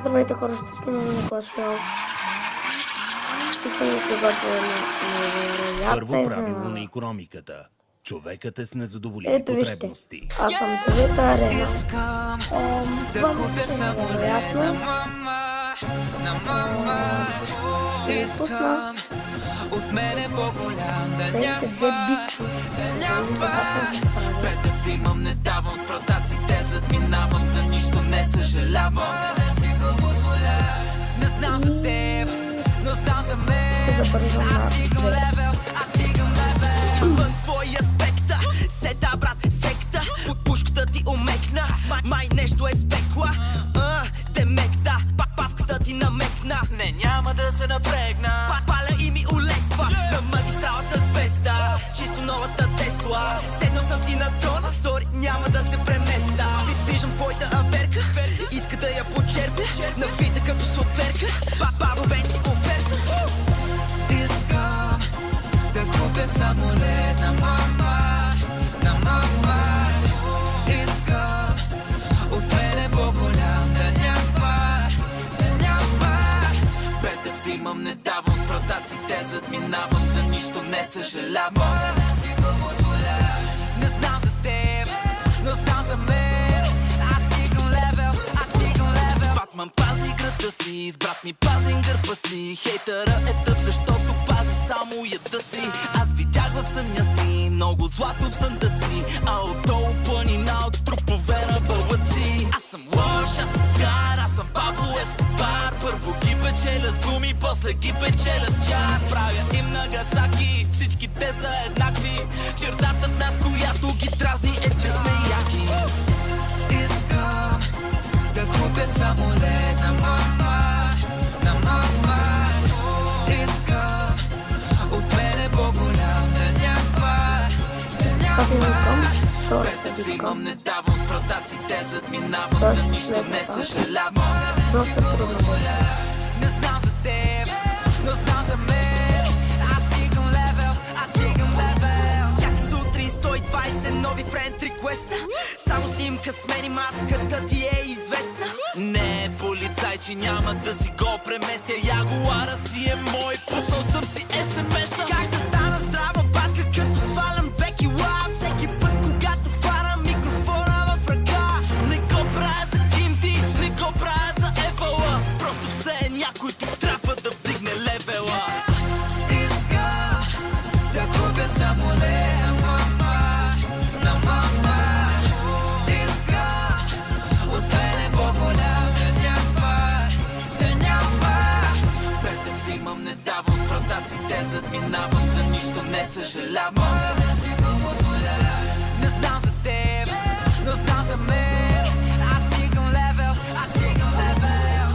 Здравейте хора, ще снимаме на Clash Royale. Ще съм ви приготвила невероятна Първо правило на изненада. икономиката. Човекът е с незадоволими Ето вижте, потребности. аз съм трета арена. Това купя нещо е самолет невероятно. на мама. Искам от мене по-голям да Тези две няма, бички. да няма. Се справят. Без да взимам, не давам, с продаците задминавам, за нищо не съжалявам. Мога да си го позволя. Не знам за теб, но знам за мен. Аз стигам левел, аз стигам левел. Вън твоя спектър, седа брат, секта. Под пушката ти омекна, май нещо е спекла. Демекта, папавката ти намекна. Не, няма да се напрегна. Паля и ми улеква на магистралата с 200. Чисто новата Тесла. Седнал съм ти на трона, сори, няма да се преместа. Виждам твоята аверка, иска да я почерпя. Навита като сотверка, бабове си оферта. Искам да купя самолет на мама, на мама. Искам от мене по-голям да няма, да няма. Без да взимам, не давам, с продаците задминавам, за нищо не съжалявам. Мога да си го позволя. Не знам за теб, но знам за мен. Аз стигам левел, аз стигам левел. Батман пази играта си, с брат ми пазим гърба си. Хейтъра е тъп, защото пази само яда си. Аз видях в съня си много злато в съндъци, а отдолу планина от трупове на бълъци. Аз съм лош, аз съм звяр, аз съм Пабло Ескобар. Първо ги печеля с думи, после ги печеля с чар. Правя им Нагасаки, всички те са еднакви. Чертата в нас, която ги дразни, е, че сме яки. Искам да купя самолет на мама, на мама. Искам от мене по-голям да няма, да няма. Без да взимам, не давам, с продаците задминавам, за нищо не съжалявам. Мога да си го позволя. Не знам за теб, но знам за мен. Аз стигам левел, аз стигам левел. Всяка сутрин 120 нови френд реквеста. Само снимка с мен и маската ти е известна. Не е полицай, че няма да си го преместя. Ягуара си е мой, пуснал съм си SMS-а. Как да стана здрава батка, като свалям 2 кила. Всеки път, когато хванам микрофона в ръка. Не го правя за кинти, не го правя за ефала. Просто все е някой тук трябва да вдигне левела. Искам да купя самолет на мама, на мама. Искам от мене по-голям да няма, да няма. Без да взимам, не давам, с продаците задминавам, за нищо не съжалявам. Мога да си го позволя. Не знам за теб, но знам за мен. Аз стигам левел, аз стигам левел.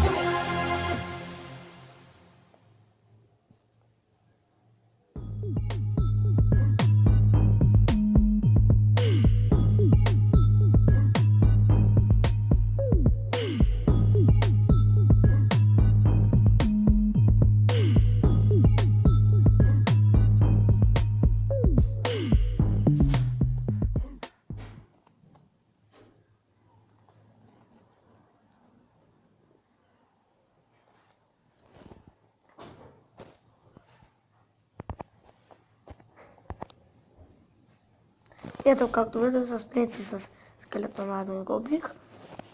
Ето, както виждате, с принци с скелетон армия го убих.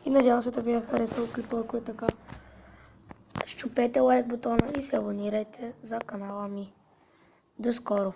И надявам се да ви е харесал клипа, ако е така. Щупете лайк бутона и се абонирайте за канала ми. До скоро!